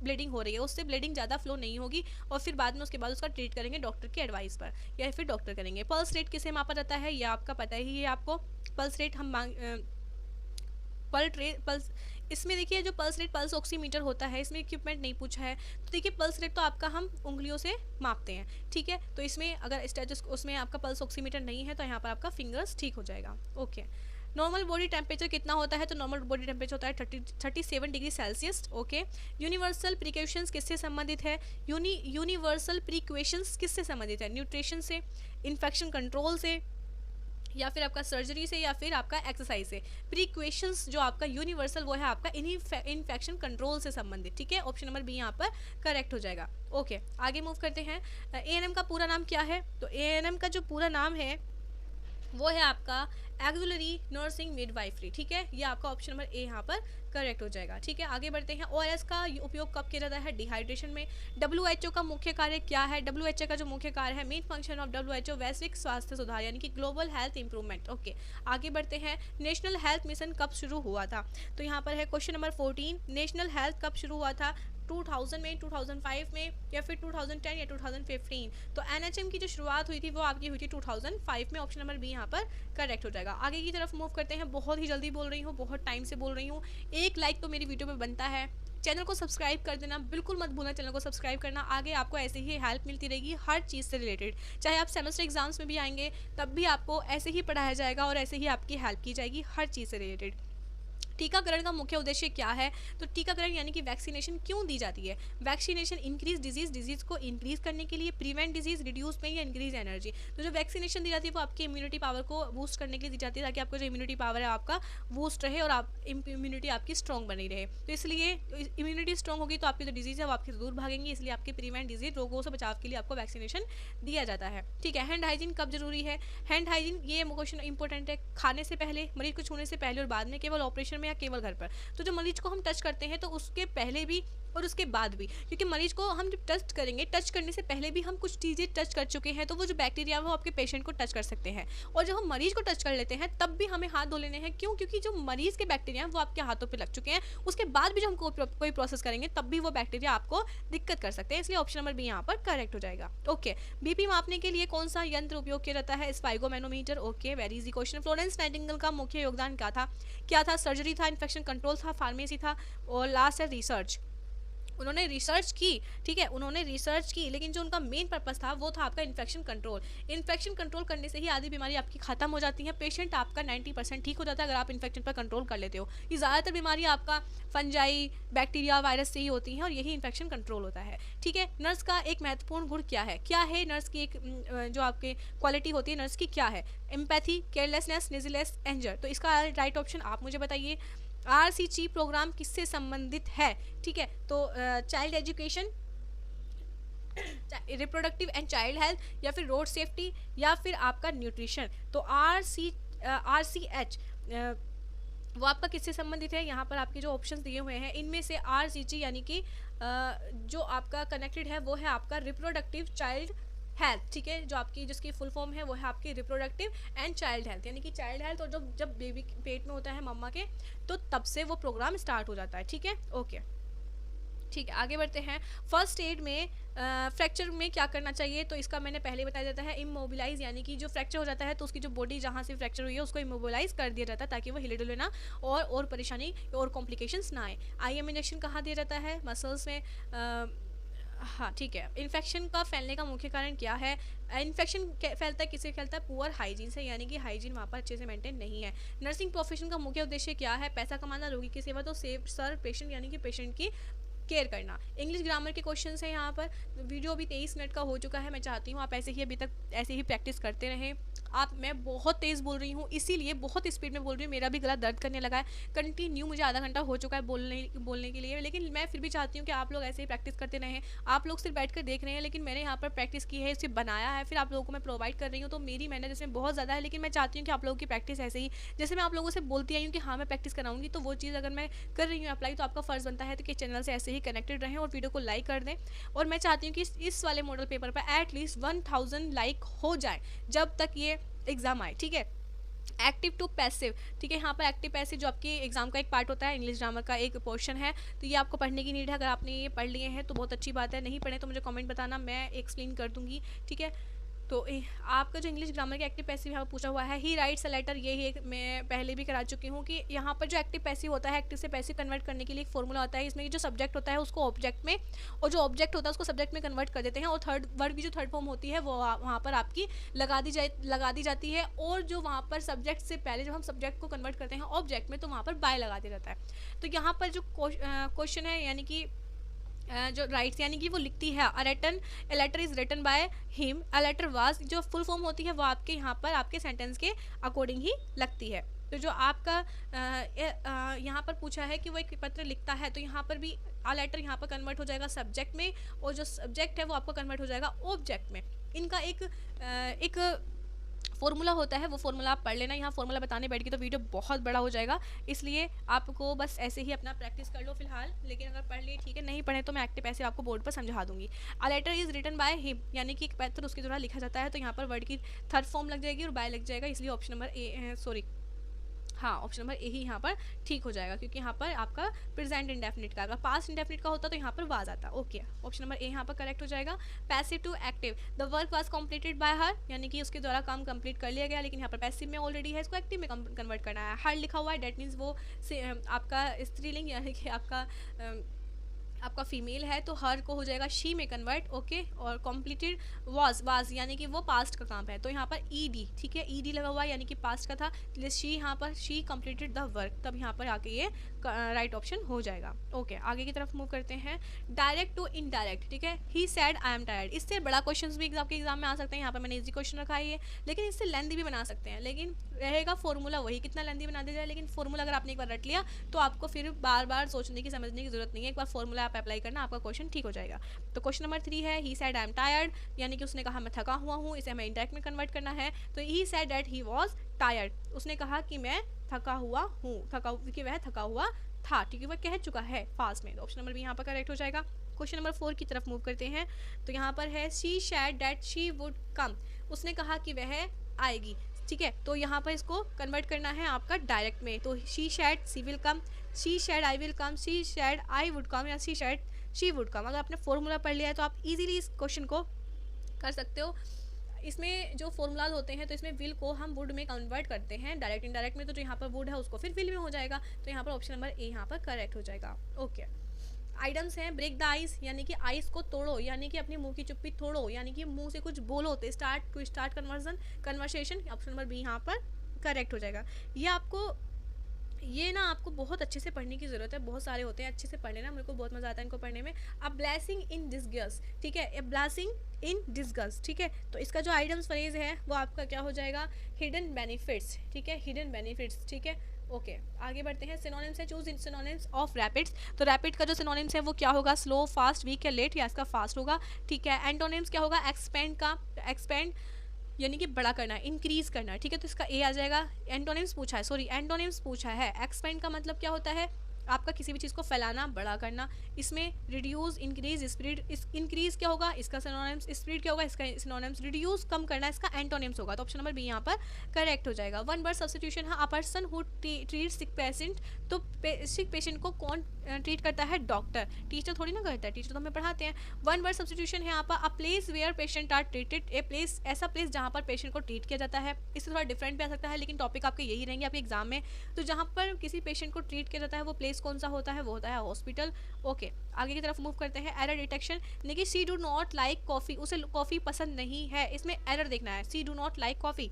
[SPEAKER 1] ब्लीडिंग हो रही है उससे ब्लीडिंग ज़्यादा फ्लो नहीं होगी, और फिर बाद में उसके बाद उसका ट्रीट करेंगे डॉक्टर की एडवाइस पर, या फिर डॉक्टर करेंगे। पल्स रेट किसे मापा जाता है, ये आपका पता ही है आपको। पल्स रेट हम पल्स, इसमें देखिए जो पल्स रेट पल्स ऑक्सीमीटर होता है, इसमें इक्विपमेंट नहीं पूछा है। तो देखिए पल्स रेट तो आपका हम उंगलियों से मापते हैं, ठीक है। तो इसमें अगर स्टेटस उसमें आपका पल्स ऑक्सीमीटर नहीं है तो यहाँ पर आपका फिंगर्स ठीक हो जाएगा। ओके, नॉर्मल बॉडी टेम्परेचर कितना होता है, तो नॉर्मल बॉडी टेम्परेचर होता है 37 degree Celsius. Okay, universal precautions किससे संबंधित है, यूनिवर्सल प्रिकॉशंस किससे संबंधित है, न्यूट्रिशन से, इन्फेक्शन कंट्रोल से, या फिर आपका सर्जरी से, या फिर आपका एक्सरसाइज से। प्रिकॉशंस जो आपका यूनिवर्सल वो है आपका इन्फेक्शन कंट्रोल से संबंधित, ठीक है। ऑप्शन नंबर बी यहाँ पर करेक्ट हो जाएगा। ओके, आगे मूव करते हैं। ANM का पूरा नाम क्या है, तो ANM का जो पूरा नाम है वो है आपका एक्जुलरी नर्सिंग मिडवाइफरी, ठीक है। ये आपका ऑप्शन नंबर ए यहाँ पर करेक्ट हो जाएगा, ठीक है। आगे बढ़ते हैं। ORS का उपयोग कब किया जाता है, डिहाइड्रेशन में। WHO का मुख्य कार्य क्या है, WHO का जो मुख्य कार्य है, मेन फंक्शन ऑफ WHO वैश्विक स्वास्थ्य सुधार, यानी कि ग्लोबल हेल्थ इंप्रूवमेंट। ओके, आगे बढ़ते हैं। नेशनल हेल्थ मिशन कब शुरू हुआ था, तो यहाँ पर है क्वेश्चन नंबर 14, नेशनल हेल्थ कब शुरू हुआ था, 2000 में, 2005 में, या फिर 2010 या 2015। तो NHM की जो शुरुआत हुई थी वो आपकी हुई थी 2005 में। ऑप्शन नंबर बी यहाँ पर करेक्ट हो जाएगा। आगे की तरफ मूव करते हैं। बहुत ही जल्दी बोल रही हूँ, बहुत टाइम से बोल रही हूँ, एक लाइक तो मेरी वीडियो पे बनता है, चैनल को सब्सक्राइब कर देना, बिल्कुल मत भूलना चैनल को सब्सक्राइब करना। आगे आपको ऐसे ही हेल्प मिलती रहेगी हर चीज़ से रिलेटेड, चाहे आप सेमेस्टर एग्जाम्स में भी आएंगे तब भी आपको ऐसे ही पढ़ाया जाएगा और ऐसे ही आपकी हेल्प की जाएगी हर चीज़ से रिलेटेड। टीकाकरण का मुख्य उद्देश्य क्या है? तो टीकाकरण यानी कि वैक्सीनेशन क्यों दी जाती है? वैक्सीनेशन इंक्रीज डिजीज को इंक्रीज करने के लिए, प्रिवेंट डिजीज, रिड्यूस पेन या इंक्रीज एनर्जी। तो जो वैक्सीनेशन दी जाती है वो आपकी इम्यूनिटी पावर को बूस्ट करने के लिए दी जाती है, ताकि आपका जो इम्यूनिटी पावर है आपका बूस्ट रहे और आप इम्यूनिटी आपकी स्ट्रॉन्ग बनी रहे। तो इसलिए इम्यूनिटी स्ट्रॉन्ग होगी तो आपकी जो डिजीज़ है वो आपके दूर भागेंगी, इसलिए आपके प्रिवेंट डिजीज रोगों से बचाव के लिए आपको वैक्सीनेशन दिया जाता है। ठीक है, हैंड हाइजीन कब जरूरी है? हैंड हाइजीन ये क्वेश्चन इंपॉर्टेंट है। खाने से पहले, मरीज को छूने से पहले और बाद में, केवल ऑपरेशन में या केवल घर पर। तो जो मरीज को हम टच करते हैं तो उसके पहले भी और उसके बाद भी, क्योंकि मरीज को हम जब टच करेंगे, टच करने से पहले भी हम कुछ चीज़ें टच कर चुके हैं, तो वो जो बैक्टीरिया है वो आपके पेशेंट को टच कर सकते हैं। और जब हम मरीज को टच कर लेते हैं तब भी हमें हाथ धो लेने हैं। क्यों? क्योंकि जो मरीज के बैक्टीरिया हैं वो आपके हाथों पे लग चुके हैं, उसके बाद भी जब हम कोई प्रोसेस करेंगे तब भी वो बैक्टीरिया आपको दिक्कत कर सकते हैं, इसलिए ऑप्शन नंबर बी यहाँ पर करेक्ट हो जाएगा। ओके, बीपी मापने के लिए कौन सा यंत्र उपयोग किया जाता है? Sphygmomanometer. Okay, very easy question. Florence Nightingale का मुख्य योगदान क्या था? सर्जरी था, इन्फेक्शन कंट्रोल था, फार्मेसी था, और लास्ट है रिसर्च। उन्होंने रिसर्च की, ठीक है, उन्होंने रिसर्च की, लेकिन जो उनका मेन पर्पस था वो था आपका इन्फेक्शन कंट्रोल। इन्फेक्शन कंट्रोल करने से ही आधी बीमारी आपकी खत्म हो जाती है, पेशेंट आपका 90% ठीक हो जाता है अगर आप इन्फेक्शन पर कंट्रोल कर लेते हो। ये ज़्यादातर बीमारी आपका फंजाई, बैक्टीरिया, वायरस से ही होती हैं और यही इन्फेक्शन कंट्रोल होता है। ठीक है, नर्स का एक महत्वपूर्ण गुण क्या है नर्स की एक जो आपकी क्वालिटी होती है नर्स की क्या है? एम्पैथी, केयरलेसनेस, निजीलेस, एंजर। तो इसका राइट ऑप्शन आप मुझे बताइए। RCG प्रोग्राम किससे संबंधित है? ठीक है, तो child education, reproductive and child health, या फिर रोड सेफ्टी, या फिर आपका न्यूट्रिशन। तो RCH वो आपका किससे संबंधित है? यहाँ पर आपके जो ऑप्शंस दिए हुए हैं इनमें से RCG यानी कि जो आपका कनेक्टेड है वो है आपका रिप्रोडक्टिव चाइल्ड हेल्थ। ठीक है, जो आपकी जिसकी फुल फॉर्म है वो है आपकी रिप्रोडक्टिव एंड चाइल्ड हेल्थ, यानी कि चाइल्ड हेल्थ, और जब बेबी पेट में होता है मम्मा के तो तब से वो प्रोग्राम स्टार्ट हो जाता है। ठीक है, ओके, ठीक है, आगे बढ़ते हैं। फर्स्ट एड में फ्रैक्चर में क्या करना चाहिए? तो इसका मैंने पहले बताया जाता है इमोबिलाइज, यानी कि जो फ्रैक्चर हो जाता है तो उसकी जो बॉडी जहाँ से फ्रैक्चर हुई है उसको इमोबिलाइज कर दिया जाता है ताकि वो हिले डुले ना और परेशानी और कॉम्प्लिकेशंस ना आए। IM इंजेक्शन कहाँ दिया जाता है? मसल्स में। हाँ, ठीक है। इन्फेक्शन का फैलने का मुख्य कारण क्या है? इन्फेक्शन फैलता है, किससे फैलता है? पुअर हाइजीन से, यानी कि हाइजीन वहाँ पर अच्छे से मेंटेन नहीं है। नर्सिंग प्रोफेशन का मुख्य उद्देश्य क्या है? पैसा कमाना, रोगी की सेवा, तो सेव सर्व पेशेंट, यानी कि पेशेंट की केयर करना। इंग्लिश ग्रामर के क्वेश्चंस हैं यहाँ पर। वीडियो अभी 23 मिनट का हो चुका है, मैं चाहती हूँ आप ऐसे ही अभी तक ऐसे ही प्रैक्टिस करते रहें। मैं बहुत तेज़ बोल रही हूँ, इसीलिए बहुत स्पीड में बोल रही हूँ, मेरा भी गला दर्द करने लगा है कंटिन्यू, मुझे आधा घंटा हो चुका है बोलने के लिए, लेकिन मैं फिर भी चाहती हूँ कि आप लोग ऐसे ही प्रैक्टिस करते रहें। आप लोग सिर्फ बैठ कर देख रहे हैं, लेकिन मैंने यहाँ पर प्रैक्टिस की है, इसे बनाया है, फिर आप लोगों को मैं प्रोवाइड कर रही हूँ, तो मेरी मेहनत इसमें बहुत ज़्यादा है, लेकिन मैं चाहती हूँ कि आप लोगों की प्रैक्टिस ऐसे ही, जैसे मैं आप लोगों से बोलती आई हूँ कि हाँ मैं प्रैक्टिस कराऊंगी, तो वो चीज़ अगर मैं कर रही हूँ अप्लाई, तो आपका फ़र्ज़ बनता है कि चैनल से ऐसे ही कनेक्टेड रहें और वीडियो को लाइक कर दें। और मैं चाहती हूँ कि इस वाले मॉडल पेपर पर एटलीस्ट 1000 लाइक हो जाए जब तक ये एग्ज़ाम आए। ठीक है, एक्टिव टू पैसिव, ठीक है, यहाँ पर एक्टिव पैसिव जो आपके एग्जाम का एक पार्ट होता है, इंग्लिश ग्रामर का एक पोर्शन है, तो ये आपको पढ़ने की नीड है। अगर आपने ये पढ़ लिए हैं तो बहुत अच्छी बात है, नहीं पढ़े तो मुझे कमेंट बताना, मैं एक्सप्लेन कर दूंगी। ठीक है, तो आपका जो इंग्लिश ग्रामर का एक्टिव पैसिव यहाँ पूछा हुआ है, ही राइट्स अ लेटर, ये मैं पहले भी करा चुकी हूँ कि यहाँ पर जो एक्टिव पैसिव होता है, एक्टिव से पैसिव कन्वर्ट करने के लिए एक फॉर्मूला होता है। इसमें जो सब्जेक्ट होता है उसको ऑब्जेक्ट में, और जो ऑब्जेक्ट होता है उसको सब्जेक्ट में कन्वर्ट कर देते हैं, और थर्ड वर्ड की जो थर्ड फॉर्म होती है वो वहाँ पर आपकी लगा दी जाती है, और जो वहाँ पर सब्जेक्ट से पहले जब हम सब्जेक्ट को कन्वर्ट करते हैं ऑब्जेक्ट में तो वहाँ पर बाय लगा दिया जाता है। तो यहाँ पर जो क्वेश्चन है, यानी कि जो राइट्स, यानी कि वो लिखती है a letter is written by him, a letter was, जो फुल फॉर्म होती है वो आपके यहाँ पर आपके सेंटेंस के अकॉर्डिंग ही लगती है। तो जो आपका यहाँ पर पूछा है कि वो एक पत्र लिखता है, तो यहाँ पर भी अ लेटर यहाँ पर कन्वर्ट हो जाएगा सब्जेक्ट में, और जो सब्जेक्ट है वो आपका कन्वर्ट हो जाएगा ऑब्जेक्ट में। इनका एक फॉर्मूला होता है, वो फॉर्मूला आप पढ़ लेना। यहाँ फॉर्मूला बताने बैठ गई तो वीडियो बहुत बड़ा हो जाएगा, इसलिए आपको बस ऐसे ही अपना प्रैक्टिस कर लो फिलहाल, लेकिन अगर पढ़ लिए ठीक है, नहीं पढ़े तो मैं एक्टिव ऐसे आपको बोर्ड पर समझा दूंगी। A letter is written by him, यानी कि एक पत्र उसके द्वारा लिखा जाता है, तो यहाँ पर वर्ड की थर्ड फॉर्म लग जाएगी और बाय लग जाएगा, इसलिए ऑप्शन नंबर ए, सॉरी हाँ, ऑप्शन नंबर ए ही यहाँ पर ठीक हो जाएगा, क्योंकि यहाँ पर आपका प्रेजेंट इंडेफिनिट का, अगर पास्ट इंडेफिनिट का होता तो यहाँ पर वाज आता। ओके, ऑप्शन नंबर ए यहाँ पर करेक्ट हो जाएगा। Passive to active, the work was completed by her, यानी कि उसके द्वारा काम कंप्लीट कर लिया गया, लेकिन यहाँ पर पैसिव में ऑलरेडी है, इसको एक्टिव में कन्वर्ट करना है। हर लिखा हुआ है, डेट मीन्स वो आपका स्त्रीलिंग, यानी कि आपका आपका फीमेल है तो हर को हो जाएगा शी में कन्वर्ट, ओके। और कॉम्प्लीटेड वाज यानी कि वो पास्ट का काम है, तो यहाँ पर ईडी, ठीक है, ईडी लगा हुआ है यानी कि पास्ट का था, इसलिए शी यहाँ पर शी कंप्लीटेड द वर्क, तब यहाँ पर आके ये राइट ऑप्शन हो जाएगा, ओके। आगे की तरफ मूव करते हैं, डायरेक्ट टू इनडायरेक्ट, ठीक है। ही सैड आई एम टायर्ड, इससे बड़ा क्वेश्चन भी आपके एग्जाम में आ सकते हैं, यहाँ पर मैंने इजी क्वेश्चन रखा है, लेकिन इससे लेंदी भी बना सकते हैं, लेकिन रहेगा फॉर्मूला वही, कितना लेंदी बना दिया जाए, लेकिन फॉर्मूला अगर आपने एक बार रट लिया तो आपको फिर बार बार सोचने की समझने की जरूरत नहीं है, एक बार फॉर्मूला आप अप्लाई करना, आपका क्वेश्चन ठीक हो जाएगा। तो क्वेश्चन नंबर 3 है, ही सैड आई एम टायर्ड, यानी कि उसने कहा मैं थका हुआ हूँ, इसे हमें इंडायरेक्ट में कन्वर्ट करना है, तो he said that he was tired, उसने कहा कि मैं थका हुआ हूँ, कि वह थका हुआ था, ठीक है, वह कह चुका है पास में, तो ऑप्शन नंबर बी यहाँ पर करेक्ट हो जाएगा। क्वेश्चन नंबर 4 की तरफ मूव करते हैं, तो यहाँ पर है she said that she would कम, उसने कहा कि वह आएगी, ठीक है, तो यहाँ पर इसको कन्वर्ट करना है आपका डायरेक्ट में, तो she said she will come, she said I will come, she said I would come, या she said she would come. अगर आपने फॉर्मूला पढ़ लिया है तो आप इजीली इस क्वेश्चन को कर सकते हो। इसमें जो फॉर्मूलाज होते हैं तो इसमें विल को हम वुड में कन्वर्ट करते हैं डायरेक्ट इनडायरेक्ट में, तो जो यहाँ पर वुड है उसको फिर विल में हो जाएगा, तो यहाँ पर ऑप्शन नंबर ए यहाँ पर करेक्ट हो जाएगा, ओके। आइटम्स हैं, ब्रेक द आइस, यानी कि आइस को तोड़ो, यानी कि अपने मुंह की चुप्पी तोड़ो, यानी कि मुंह से कुछ बोलो, तो start conversation, option number B यहाँ पर करेक्ट हो जाएगा। ये ना आपको बहुत अच्छे से पढ़ने की ज़रूरत है, बहुत सारे होते हैं, अच्छे से पढ़ लेना, मेरे को बहुत मज़ा आता है इनको पढ़ने में। अ ब्लेसिंग इन डिस्गस्ट, ठीक है, ए ब्लेसिंग इन डिस्गस्ट, ठीक है, तो इसका जो आइटम्स फ्रेज है वो आपका क्या हो जाएगा, हिडन बेनिफिट्स, ठीक है, हिडन बेनिफिट्स, ठीक है, ओके। आगे बढ़ते हैं, सिनोनिम्स है, choose in synonyms of rapids, तो रैपिड का जो सिनोनिम्स है वो क्या होगा, स्लो, फास्ट, वीक या लेट, या इसका फास्ट होगा, ठीक है। एंटोनिम्स क्या होगा, एक्सपेंड का, एक्सपेंड यानी कि बड़ा करना है, इंक्रीज करना है, ठीक है, तो इसका ए आ जाएगा। एंटोनिम्स पूछा है, सॉरी एंटोनिम्स पूछा है, एक्सपेंड का मतलब क्या होता है, आपका किसी भी चीज़ को फैलाना, बड़ा करना, इसमें रिड्यूस, इंक्रीज, स्पीड, इस इंक्रीज क्या होगा, इसका सिनोनिम्स, स्पीड क्या होगा, इसका सिनोनिम्स, रिड्यूस कम करना, इसका एंटोनिम्स होगा, तो ऑप्शन नंबर बी यहाँ पर करेक्ट हो जाएगा। वन वर्ड सब्स्टिट्यूशन है, a person who treat sick patient, तो सिक पेशेंट को कौन ट्रीट करता है, डॉक्टर, टीचर थोड़ी ना करता है, टीचर तो हमें पढ़ाते हैं। वन वर्ड सब्स्टिट्यूशन है यहाँ पर, a place where patient are treated, a place, ऐसा प्लेस जहाँ पर पेशेंट को ट्रीट किया जाता है, इससे थोड़ा डिफरेंट भी आ सकता है, लेकिन टॉपिक आपके यही रहेंगे आपके एग्जाम में, तो जहाँ पर किसी पेशेंट को ट्रीट किया जाता है वो प्लेस कौन सा होता है, वो होता है हॉस्पिटल, ओके। आगे की तरफ मूव करते हैं, एरर डिटेक्शन, यानी सी डू नॉट लाइक कॉफ़ी, उसे कॉफ़ी पसंद नहीं है, इसमें एरर देखना है, सी डू नॉट लाइक कॉफ़ी,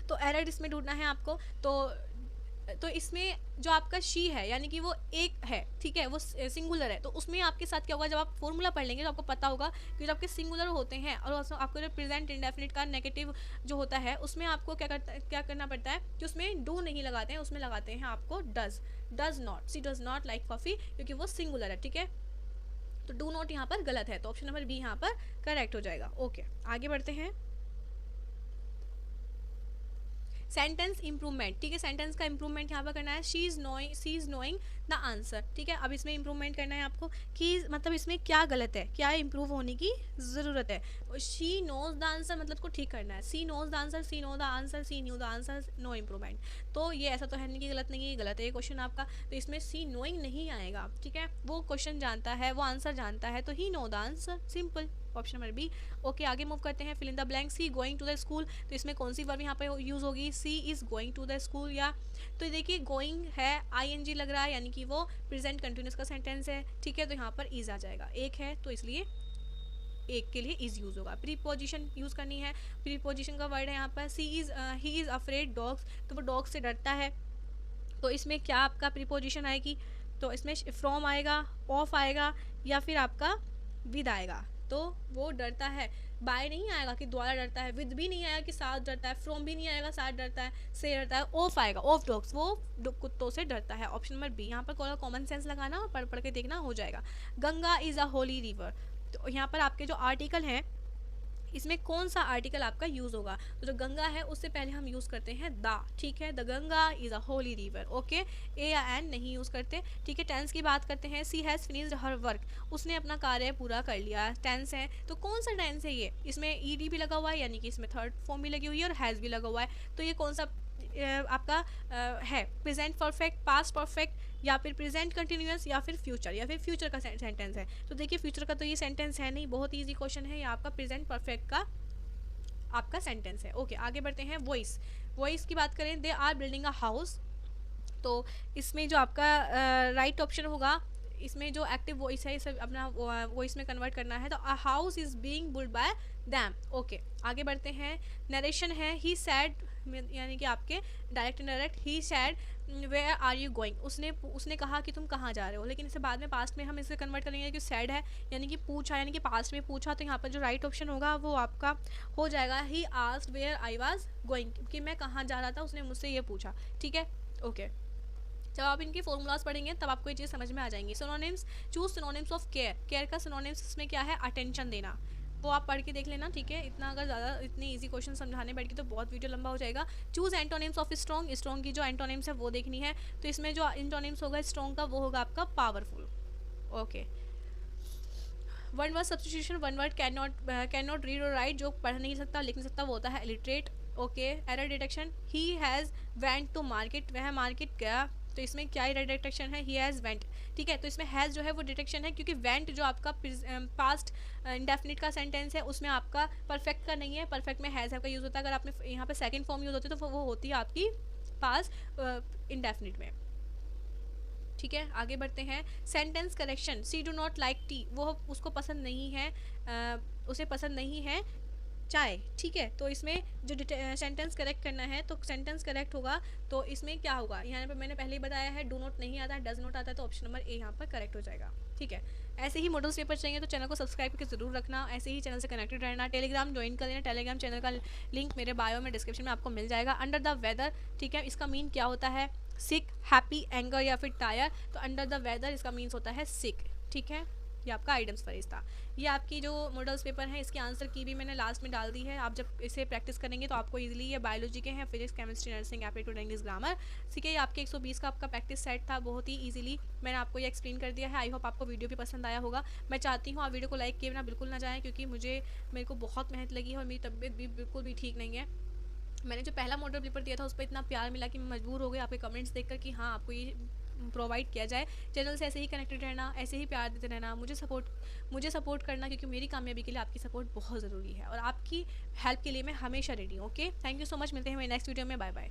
[SPEAKER 1] तो एरर इसमें ढूंढना है आपको, तो इसमें जो आपका शी है यानी कि वो एक है, ठीक है, वो सिंगुलर है, तो उसमें आपके साथ क्या होगा, जब आप फॉर्मूला पढ़ लेंगे तो आपको पता होगा कि जब आपके सिंगुलर होते हैं और आपको जो प्रेजेंट इंडेफिनिट का नेगेटिव जो होता है उसमें आपको क्या करना पड़ता है कि उसमें डू नहीं लगाते हैं, उसमें लगाते हैं आपको does not, she does not like coffee, क्योंकि वो सिंगुलर है, ठीक है, तो डू नॉट यहाँ पर गलत है, तो ऑप्शन नंबर बी यहाँ पर करेक्ट हो जाएगा, ओके। आगे बढ़ते हैं, सेंटेंस इंप्रूवमेंट, ठीक है, सेंटेंस का इंप्रूवमेंट यहाँ पर करना है, she is knowing the answer, ठीक है, अब इसमें इंप्रूवमेंट करना है आपको कि मतलब इसमें क्या गलत है, क्या इंप्रूव होने की ज़रूरत है, शी नोज द आंसर मतलब को ठीक करना है, she knows the answer, she know the answer, she knew the answer, no improvement, तो ये ऐसा तो है नहीं कि गलत नहीं है, गलत है ये क्वेश्चन आपका, तो इसमें सी नोइंग नहीं आएगा, ठीक है, वो क्वेश्चन जानता है, वो आंसर जानता है, तो he know the answer, simple, option number b, okay. आगे मूव करते हैं, fill in the blank, she going to the school, तो इसमें कौन सी वर्ब यहाँ पे यूज़ होगी, she is going to the school, या तो देखिए गोइंग है आईएनजी लग रहा है यानी कि वो प्रेजेंट कंटिन्यूस का सेंटेंस है, ठीक है, तो यहाँ पर इज आ जाएगा, एक है तो इसलिए एक के लिए इज यूज़ होगा। प्रीपोजिशन यूज़ करनी है, प्रीपोजिशन का वर्ड है यहाँ पर, ही इज़ अफ्रेड डॉग्स, तो वो डॉग से डरता है, तो इसमें क्या आपका प्रीपोजिशन आएगी, तो इसमें फ्रॉम आएगा, ऑफ आएगा, या फिर आपका विद आएगा, तो वो डरता है, बाय नहीं आएगा कि द्वारा डरता है, विद भी नहीं आएगा कि साथ डरता है, फ्रॉम भी नहीं आएगा साथ डरता है, से डरता है, ऑफ आएगा, ऑफ डॉग्स, वो कुत्तों से डरता है, ऑप्शन नंबर बी यहाँ पर कॉमन सेंस लगाना और पढ़ पढ़ के देखना हो जाएगा। Ganga is a holy river, तो यहाँ पर आपके जो आर्टिकल हैं इसमें कौन सा आर्टिकल आपका यूज़ होगा, तो जो गंगा है उससे पहले हम यूज़ करते हैं द, ठीक है, the Ganga is a holy river, okay, a या एन नहीं यूज़ करते, ठीक है। टेंस की बात करते हैं, सी हैज़ फिनिश्ड हर वर्क, उसने अपना कार्य पूरा कर लिया, टेंस है, तो कौन सा टेंस है ये, इसमें ईडी भी लगा हुआ है यानी कि इसमें थर्ड फॉर्म भी लगी हुई है और हैज़ भी लगा हुआ है, तो ये कौन सा आपका है, प्रेजेंट परफेक्ट, पास्ट परफेक्ट, या फिर प्रेजेंट कंटिन्यूअस, या फिर फ्यूचर का सेंटेंस है, तो देखिए फ्यूचर का तो ये सेंटेंस है नहीं, बहुत इजी क्वेश्चन है, ये आपका प्रेजेंट परफेक्ट का आपका सेंटेंस है, ओके। आगे बढ़ते हैं, वॉइस की बात करें, they are building a house, तो इसमें जो आपका राइट ऑप्शन होगा इसमें जो एक्टिव वॉइस है इसे अपना वॉइस में कन्वर्ट करना है, तो a house is being built by them. Okay, आगे बढ़ते हैं। नरेशन है, ही सैड, यानी कि आपके direct indirect, he said where are you going, उसने कहा कि तुम कहाँ जा रहे हो, लेकिन इसे बाद में पास्ट में हम इसे कन्वर्ट करेंगे कि सैड है यानी कि पूछा, यानी कि पास्ट में पूछा, तो यहाँ पर जो राइट ऑप्शन होगा वो आपका हो जाएगा he asked where I was going, कि मैं कहाँ जा रहा था, उसने मुझसे ये पूछा। ठीक है, ओके। जब आप इनके फॉर्मूलाज पढ़ेंगे तब आपको ये चीज़ समझ में आ जाएंगी। Synonyms, choose synonyms of care, care का सिनोनिम्स इसमें क्या है, अटेंशन देना, वो आप पढ़ के देख लेना। ठीक है, इतना अगर ज़्यादा इतनी इजी क्वेश्चन समझाने बैठ के तो बहुत वीडियो लंबा हो जाएगा। Choose antonyms of strong, strong की जो एंटोनिम्स है वो देखनी है, तो इसमें जो एंटोनिम्स होगा स्ट्रॉन्ग का वो होगा आपका powerful. Okay, one word substitution, one word can not read और राइट, जो पढ़ नहीं सकता लिख नहीं सकता वो होता है illiterate. Okay, error detection, he has went to market, वह मार्केट गया, तो इसमें क्या एरर डिटेक्शन है, ही हैज़ वेंट। ठीक है, तो इसमें हैज़ जो है वो डिटेक्शन है, क्योंकि वेंट जो आपका पास्ट इंडेफिनिट का सेंटेंस है उसमें आपका परफेक्ट का नहीं है, परफेक्ट में हैज़ का यूज़ होता है। अगर आपने यहाँ पे सेकंड फॉर्म यूज़ होती है तो वो होती है आपकी पास्ट इंडेफिनिट में। ठीक है, आगे बढ़ते हैं। Sentence correction, she do not like tea, वो उसको पसंद नहीं है, उसे पसंद नहीं है चाय। ठीक है, तो इसमें जो सेंटेंस करेक्ट करना है तो सेंटेंस करेक्ट होगा, तो इसमें क्या होगा, यहाँ पे मैंने पहले ही बताया है, डू नॉट नहीं आता है, डज नॉट आता है, तो ऑप्शन नंबर ए यहाँ पर करेक्ट हो जाएगा। ठीक है, ऐसे ही मॉडल्स पेपर चाहिए तो चैनल को सब्सक्राइब करके जरूर रखना, ऐसे ही चैनल से कनेक्टेड रहना। टेलीग्राम ज्वाइन कर लेना, टेलीग्राम चैनल का लिंक मेरे बायो में डिस्क्रिप्शन में आपको मिल जाएगा। अंडर द वेदर, ठीक है, इसका मीन क्या होता है, सिक, हैप्पी, एंगर या फिर टायर, तो अंडर द वेदर इसका मीन्स होता है सिक। ठीक है, ये आपका आइटम्स फरीज था। ये आपकी जो मॉडल्स पेपर है इसके आंसर की भी मैंने लास्ट में डाल दी है, आप जब इसे प्रैक्टिस करेंगे तो आपको इजीली ये बायोलॉजी के हैं, physics, chemistry, nursing, aptitude, English, grammar. ठीक है, ये आपके 120 का आपका प्रैक्टिस सेट था, बहुत ही इजीली मैंने आपको ये एक्सप्लेन कर दिया है। आई होप आपको वीडियो भी पसंद आया होगा। मैं चाहती हूँ आप वीडियो को लाइक किए बिना बिल्कुल ना जाएँ, क्योंकि मेरे को बहुत मेहनत लगी है और मेरी तबीयत भी बिल्कुल भी ठीक नहीं है। मैंने जो पहला मॉडल पेपर दिया था उस पर इतना प्यार मिला कि मैं मजबूर हो गई आपके कमेंट्स देखकर कि हाँ आपको ये प्रोवाइड किया जाए। चैनल से ऐसे ही कनेक्टेड रहना, ऐसे ही प्यार देते रहना, मुझे सपोर्ट करना, क्योंकि मेरी कामयाबी के लिए आपकी सपोर्ट बहुत ज़रूरी है और आपकी हेल्प के लिए मैं हमेशा रेडी हूँ। Okay, thank you so much, मिलते हैं मेरे नेक्स्ट वीडियो में, बाय बाय।